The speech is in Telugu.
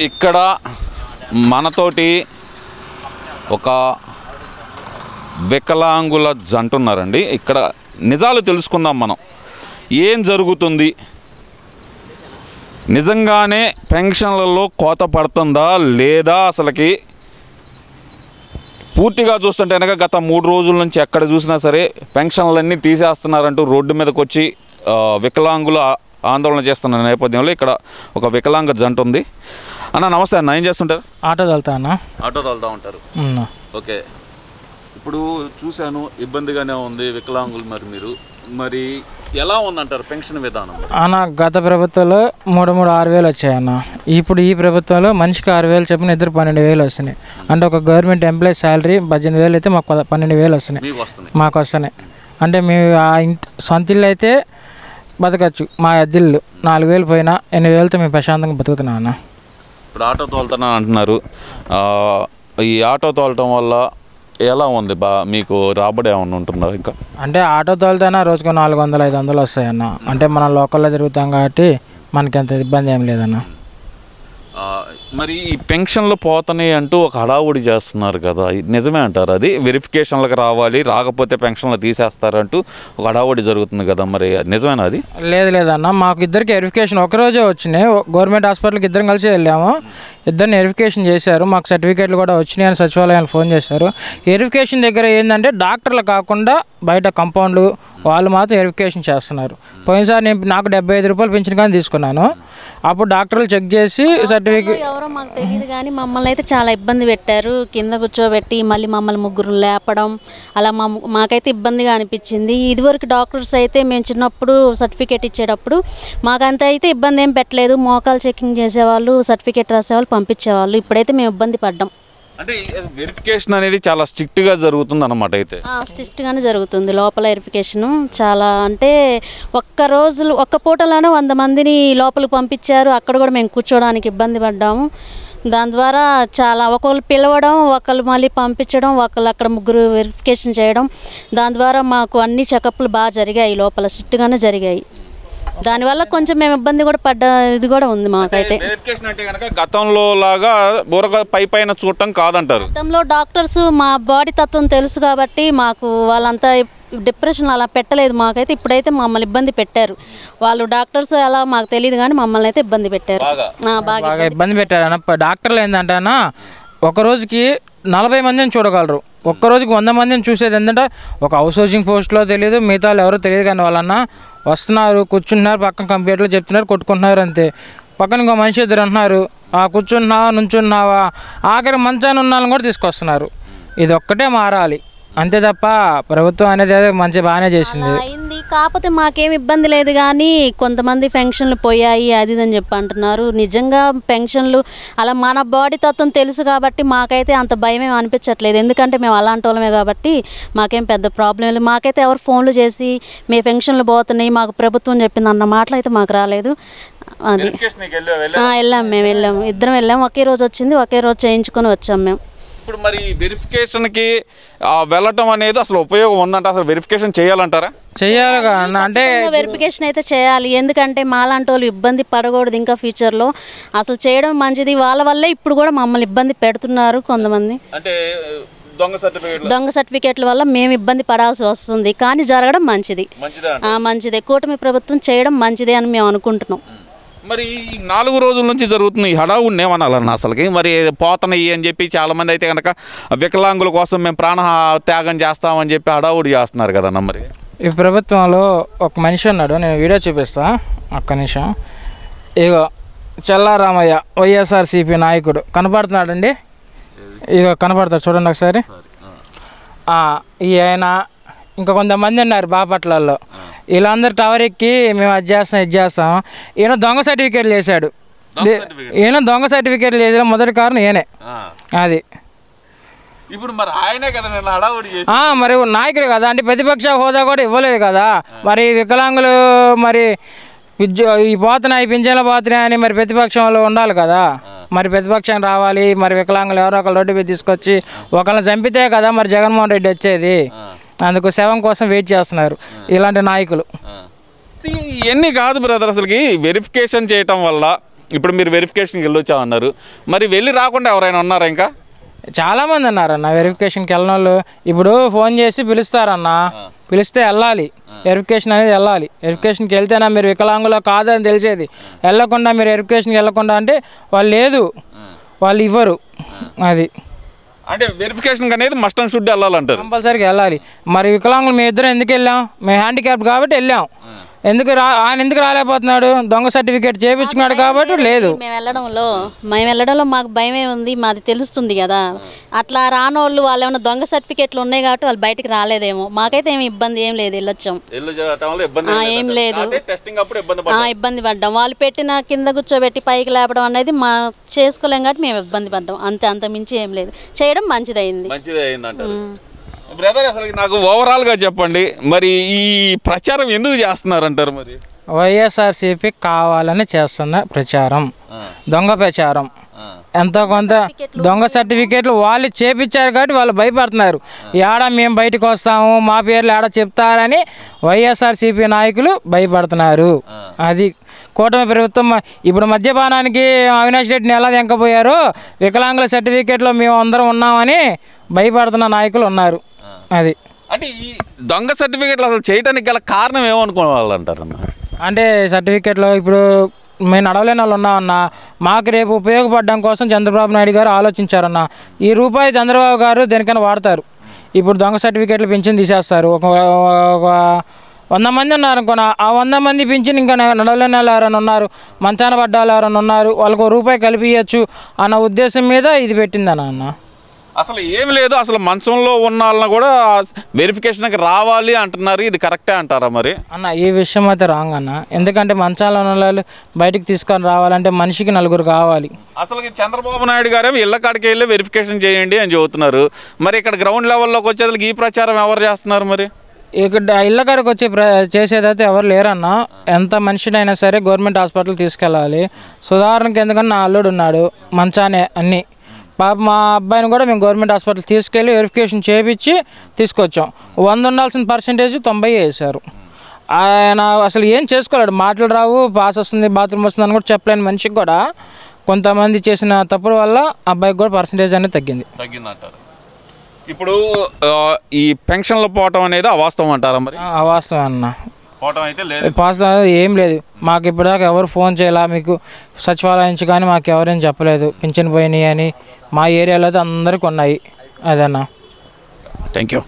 ఇక్కడ మనతోటి ఒక వికలాంగుల జంట ఉన్నారండి. ఇక్కడ నిజాలు తెలుసుకుందాం మనం. ఏం జరుగుతుంది, నిజంగానే పెన్షన్లలో కోత పడుతుందా లేదా, అసలుకి పూర్తిగా చూస్తుంటే కనుక గత 3 రోజుల నుంచి ఎక్కడ చూసినా సరే పెన్షన్లన్నీ తీసేస్తున్నారంటూ రోడ్డు మీదకి వచ్చి వికలాంగులు ఆందోళన చేస్తున్న నేపథ్యంలో ఇక్కడ ఒక వికలాంగ జంట ఉంది. అన్న నమస్తే అన్న, ఏం చేస్తుంటారు? ఆటో తోలుతా అన్న. ఆటో తోలుతూ ఉంటారు. ఓకే, ఇప్పుడు చూశాను ఇబ్బందిగానే ఉంది వికలాంగులు. మరి ఎలా ఉందంటారు పెన్షన్ విధానం? అన్న గత ప్రభుత్వంలో 6,000 వచ్చాయన్న. ఇప్పుడు ఈ ప్రభుత్వంలో మనిషికి 6,000 చెప్పిన ఇద్దరు 12,000 వస్తున్నాయి. అంటే ఒక గవర్నమెంట్ ఎంప్లాయీ శాలరీ 18,000 అయితే మాకు 12,000 వస్తున్నాయి, మాకు వస్తున్నాయి. అంటే మేము ఆ సొంత ఇల్లు అయితే బతకచ్చు, మా అద్దెళ్ళు 4,000 పోయినా 8,000తో మేము ప్రశాంతంగా బతుకుతున్నాం అన్న. ఇప్పుడు ఆటో తోలుతున్నా అంటున్నారు. ఈ ఆటో తోలటం వల్ల ఎలా ఉంది మీకు రాబడి ఏమన్నా ఉంటున్నారు? ఇంకా అంటే ఆటో తోలుతేనా రోజుకు 400-500 వస్తాయన్న. అంటే మనం లోకల్లో తిరుగుతాం కాబట్టి మనకి అంత ఇబ్బంది ఏం లేదన్న. మరి ఈ పెన్షన్లు పోతున్నాయి అంటూ ఒక హడావుడి చేస్తున్నారు కదా, నిజమే అంటారు? అది వెరిఫికేషన్లకు రావాలి, రాకపోతే పెన్షన్లు తీసేస్తారంటూ ఒక హడావుడి జరుగుతుంది కదా, మరి నిజమేనా అది? లేదన్న, మాకు ఇద్దరికి వెరిఫికేషన్ ఒకరోజే వచ్చినాయి. గవర్నమెంట్ హాస్పిటల్కి ఇద్దరం కలిసి వెళ్ళాము, ఇద్దరిని వెరిఫికేషన్ చేశారు. మాకు సర్టిఫికేట్లు కూడా వచ్చినాయి అని సచివాలయాన్ని ఫోన్ చేశారు. వెరిఫికేషన్ దగ్గర ఏంటంటే డాక్టర్లు కాకుండా బయట కంపౌండ్లు వాళ్ళు మాత్రం వెరిఫికేషన్ చేస్తున్నారు. పోయినసారి నాకు 75 రూపాయలు పెన్షన్ కానీ తీసుకున్నాను. అప్పుడు డాక్టర్లు చెక్ చేసి సర్టిఫికేట్ ఎవరో మాకు తెలియదు కానీ మమ్మల్ని అయితే చాలా ఇబ్బంది పెట్టారు. కింద కూర్చోబెట్టి మళ్ళీ మమ్మల్ని 3 లేపడం, అలా మాకైతే ఇబ్బందిగా అనిపించింది. ఇదివరకు డాక్టర్స్ అయితే మేము చిన్నప్పుడు సర్టిఫికేట్ ఇచ్చేటప్పుడు మాకంత అయితే ఇబ్బంది ఏం పెట్టలేదు. మోకాలు చెకింగ్ చేసేవాళ్ళు, సర్టిఫికేట్ రాసేవాళ్ళు, పంపించేవాళ్ళు. ఇప్పుడైతే మేము ఇబ్బంది పడ్డాం. అంటే వెరిఫికేషన్ అనేది చాలా స్ట్రిక్ట్గా జరుగుతుంది అన్నమాట. అయితే స్ట్రిక్ట్గానే జరుగుతుంది లోపల వెరిఫికేషను. చాలా అంటే ఒక్క పూటలోనే 100 మందిని లోపలికి పంపించారు. అక్కడ కూడా మేము కూర్చోడానికి ఇబ్బంది పడ్డాము. దాని ద్వారా చాలా ఒకళ్ళు పిలవడం, ఒకళ్ళు మళ్ళీ పంపించడం, ఒకళ్ళు అక్కడ 3 వెరిఫికేషన్ చేయడం, దాని ద్వారా మాకు అన్ని చెకప్లు బాగా జరిగాయి, లోపల స్ట్రిక్ట్గానే జరిగాయి. దానివల్ల కొంచెం మేము ఇబ్బంది కూడా పడ్డ ఇది కూడా ఉంది మాకైతే. గతంలో లాగా పైన చూడటం కాదంటారు. గతంలో డాక్టర్స్ మా బాడీ తత్వం తెలుసు కాబట్టి మాకు వాళ్ళంతా డిప్రెషన్ అలా పెట్టలేదు మాకైతే. ఇప్పుడైతే మమ్మల్ని ఇబ్బంది పెట్టారు వాళ్ళు. డాక్టర్స్ అలా మాకు తెలియదు కానీ మమ్మల్ని అయితే ఇబ్బంది పెట్టారు, బాగా ఇబ్బంది పెట్టారు అన్న. డాక్టర్లు ఏంటంటే ఒక రోజుకి 40 మందిని చూడగలరు, ఒక్కరోజుకి 100 మందిని చూసేది ఏంటంటే ఒక హౌస్ హోల్డింగ్ పోస్ట్లో తెలియదు, మిగతా ఎవరో తెలియదు. కానీ వాళ్ళన్నా వస్తున్నారు, కూర్చుంటున్నారు, పక్కన కంప్యూటర్లో చెప్తున్నారు, కొట్టుకుంటున్నారు, అంతే. పక్కన ఇంకో మనిషి ఇద్దరు అంటున్నారు, కూర్చున్నావా, నుంచున్నావా, ఆఖరి మంచాన్ని ఉన్న వాళ్ళని కూడా తీసుకొస్తున్నారు. ఇది ఒక్కటే మారాలి అంతే తప్ప ప్రభుత్వం అనేది బాగానే చేసింది అయింది. కాకపోతే మాకేం ఇబ్బంది లేదు కానీ కొంతమంది పెన్షన్లు పోయాయి అది అని చెప్పి అంటున్నారు. నిజంగా పెన్షన్లు అలా మన బాడీ తత్వం తెలుసు కాబట్టి మాకైతే అంత భయం ఏమి అనిపించట్లేదు. ఎందుకంటే మేము అలాంటి వాళ్ళమే కాబట్టి మాకేం పెద్ద ప్రాబ్లం లేదు. మాకైతే ఎవరు ఫోన్లు చేసి మీ పెన్షన్లు పోతున్నాయి మాకు ప్రభుత్వం చెప్పింది అన్న మాటలు అయితే మాకు రాలేదు. అది మేము వెళ్ళాము, ఇద్దరం వెళ్ళాము. ఒకే రోజు వచ్చింది, ఒకే రోజు చేయించుకొని వచ్చాము మేము. ఇప్పుడు మరి వెరిఫికేషన్కి వెళ్ళటం అనేది అసలు ఉపయోగం ఉందంటే అసలు వెరిఫికేషన్ చేయాలంటారా? చేయాలి అంటే వెరిఫికేషన్ అయితే చేయాలి. ఎందుకంటే మాలాంటి వాళ్ళు ఇబ్బంది పడకూడదు ఇంకా ఫ్యూచర్లో. అసలు చేయడం మంచిది. వాళ్ళ వల్లే ఇప్పుడు కూడా మమ్మల్ని ఇబ్బంది పెడుతున్నారు కొంతమంది. అంటే దొంగ సర్టిఫికేట్ల వల్ల మేము ఇబ్బంది పడాల్సి వస్తుంది. కానీ జరగడం మంచిదే. కూటమి ప్రభుత్వం చేయడం మంచిదే అని మేము అనుకుంటున్నాం. మరి 4 రోజుల నుంచి జరుగుతుంది ఈ హడావుడిని ఏమనాలన్న అసలుకి? మరి పోతున్నాయి అని చెప్పి చాలామంది అయితే కనుక వికలాంగుల కోసం మేము ప్రాణ త్యాగం చేస్తామని చెప్పి హడావుడి చేస్తున్నారు కదన్న. మరి ఈ ప్రభుత్వంలో ఒక మనిషి ఉన్నాడు, నేను వీడియో చూపిస్తా ఒక్క నిమిషం. ఇగో చెల్లారామయ్య వైఎస్ఆర్సీపీ నాయకుడు కనపడుతున్నాడండి. ఇగో కనపడతాడు చూడండి ఒకసారి. ఈ ఆయన ఇంకా కొంతమంది ఉన్నారు బాపట్లలో. వీళ్ళందరూ టవర్ ఎక్కి మేము అది చేస్తాం ఇది చేస్తాం. ఈయన దొంగ సర్టిఫికేట్లు చేశాడు. దొంగ సర్టిఫికేట్లు చేసిన మొదటి కారణం ఈయనే. అది ఇప్పుడు మరి ఆయనే కదా మరి నాయకుడు కదా, అంటే ప్రతిపక్ష హోదా కూడా ఇవ్వలేదు కదా. మరి వికలాంగులు మరి ఈ పోతున్నాయి పింఛన్లు పోతున్నాయని మరి ప్రతిపక్షంలో ఉండాలి కదా. మరి ప్రతిపక్షం రావాలి, మరి వికలాంగులు ఎవరో ఒకరు రోడ్డు మీద తీసుకొచ్చి ఒకళ్ళని చంపితే కదా మరి జగన్మోహన్ రెడ్డి వచ్చేది. అందుకు శవం కోసం వెయిట్ చేస్తున్నారు ఇలాంటి నాయకులు. ఇవన్నీ కాదు బ్రదర్, అసలుకి వెరిఫికేషన్ చేయటం వల్ల ఇప్పుడు మీరు వెరిఫికేషన్కి వెళ్ళొచ్చా అన్నారు, మరి వెళ్ళి రాకుండా ఎవరైనా ఉన్నారా ఇంకా? చాలామంది ఉన్నారన్న వెరిఫికేషన్కి వెళ్ళిన వాళ్ళు. ఇప్పుడు ఫోన్ చేసి పిలుస్తారన్న, పిలిస్తే వెళ్ళాలి, వెరిఫికేషన్ అనేది వెళ్ళాలి. వెరిఫికేషన్కి వెళ్తేనా మీరు వికలాంగులో కాదని తెలిసేది. వెళ్ళకుండా మీరు వెరిఫికేషన్కి వెళ్ళకుండా అంటే వాళ్ళు లేదు, వాళ్ళు ఇవ్వరు. అది అంటే వెరిఫికేషన్ అనేది మస్ట్ అండ్ షుడ్ వెళ్ళాలంటారు, కంపల్సరీగా వెళ్ళాలి. మరి వికలాంగులు మేము ఇద్దరం ఎందుకు వెళ్ళాం? మేము హ్యాండిక్యాప్ కాబట్టి వెళ్ళాం. ఆయన ఎందుకు రాలేకపోతున్నాడు? దొంగ సర్టిఫికేట్ చేయించుకున్నాడు కాబట్టి లేదు. మేము వెళ్ళడంలో మాకు భయమే ఉంది, మాది తెలుస్తుంది కదా. అట్లా రానోళ్ళు వాళ్ళు ఏమైనా దొంగ సర్టిఫికేట్లు ఉన్నాయి కాబట్టి వాళ్ళు బయటికి రాలేదేమో. మాకైతే ఏమి ఇబ్బంది ఏం లేదు, వెళ్ళొచ్చాం, ఏం లేదు. ఇబ్బంది పడ్డాం, వాళ్ళు పెట్టిన కింద కూర్చోబెట్టి పైకి లేపడం అనేది మా చేసుకోలేం కాబట్టి మేము ఇబ్బంది పడ్డాం, అంత మించి ఏం లేదు. చేయడం మంచిదైంది. బ్రదర్, అసలు నాకు ఓవరాల్గా చెప్పండి, మరి ఈ ప్రచారం ఎందుకు చేస్తున్నారంటారు? మరి వైఎస్ఆర్సీపీ కావాలని చేస్తున్న ప్రచారం, దొంగ ప్రచారం. ఎంతో కొంత దొంగ సర్టిఫికేట్లు వాళ్ళు చేపించారు కాబట్టి వాళ్ళు భయపడుతున్నారు. ఏడా మేము బయటకు వస్తాము, మా పేర్లు ఏడా చెప్తారని వైఎస్ఆర్సీపీ నాయకులు భయపడుతున్నారు. అది కూటమి ప్రభుత్వం ఇప్పుడు మద్యపానానికి అవినాష్ రెడ్డిని ఎలా వెంకపోయారో వికలాంగుల సర్టిఫికేట్లో మేము అందరం ఉన్నామని భయపడుతున్న నాయకులు ఉన్నారు. అది అంటే ఈ దొంగ సర్టిఫికేట్లు అసలు చేయడానికి గల కారణం ఏమనుకోవాలంటారన్న? అంటే సర్టిఫికేట్లో ఇప్పుడు మేము నడవలేని వాళ్ళు ఉన్నామన్న, మాకు రేపు ఉపయోగపడడం కోసం చంద్రబాబు నాయుడు గారు ఆలోచించారన్న. ఈ రూపాయి చంద్రబాబు గారు దేనికైనా వాడతారు. ఇప్పుడు దొంగ సర్టిఫికేట్లు పింఛన్ తీసేస్తారు. ఒక 100 మంది ఉన్నారు అనుకున్నా, ఆ 100 మంది పింఛన్ ఇంకా నడవలేని వాళ్ళు ఎవరైనా ఉన్నారు, మంచాన పడ్డ వాళ్ళు ఎవరైనా ఉన్నారు, వాళ్ళకు రూపాయి కలిపియచ్చు అన్న ఉద్దేశం మీద ఇది పెట్టిందన్న. అసలు ఏమి లేదు, అసలు మంచంలో ఉన్న వాళ్ళని కూడా వెరిఫికేషన్కి రావాలి అంటున్నారు, ఇది కరెక్టే అంటారా? మరి అన్న ఈ విషయం అయితే రాంగ్ అన్న. ఎందుకంటే మంచాల్లో ఉన్న వాళ్ళు బయటికి తీసుకొని రావాలంటే మనిషికి 4 కావాలి. అసలు చంద్రబాబు నాయుడు గారేమో ఇళ్ళ కాడికి వెళ్ళి వెరిఫికేషన్ చేయండి అని చెబుతున్నారు. మరి ఇక్కడ గ్రౌండ్ లెవెల్లోకి వచ్చేది ఈ ప్రచారం ఎవరు చేస్తున్నారు? మరి ఇక్కడ ఇళ్ళ కాడికి వచ్చి చేసేదైతే ఎవరు లేరన్నా. ఎంత మనిషినైనా సరే గవర్నమెంట్ హాస్పిటల్ తీసుకెళ్ళాలి. ఉదాహరణకి ఎందుకన్నా నా అల్లుడు ఉన్నాడు, మంచానే అన్నీ. పాప మా అబ్బాయిని కూడా మేము గవర్నమెంట్ హాస్పిటల్ తీసుకెళ్ళి వెరిఫికేషన్ చేయించి తీసుకొచ్చాం. 100 ఉండాల్సిన పర్సెంటేజ్ 90 వేశారు. ఆయన అసలు ఏం చేసుకోలేడు, మాటలు రావు, పాస్ వస్తుంది, బాత్రూమ్ వస్తుంది అని కూడా చెప్పలేని మనిషికి కూడా కొంతమంది చేసిన తప్పుల వల్ల అబ్బాయికి కూడా పర్సెంటేజ్ అనేది తగ్గిందంటారు. ఇప్పుడు ఈ పెన్షన్లు పోవటం అనేది అవాస్తవం అంటారా? మరి అవాస్తవం అన్న, పోవటం అయితే లేదు, పాస్ ఏం లేదు. మాకు ఇప్పటిదాకా ఎవరు ఫోన్ చేయాలా, మీకు సచివాలయం నుంచి కానీ మాకు ఎవరేం చెప్పలేదు పింఛన్ పోయినాయి అని. మా ఏరియాలో అయితే అందరికీ ఉన్నాయి. అదన్నా. Thank you.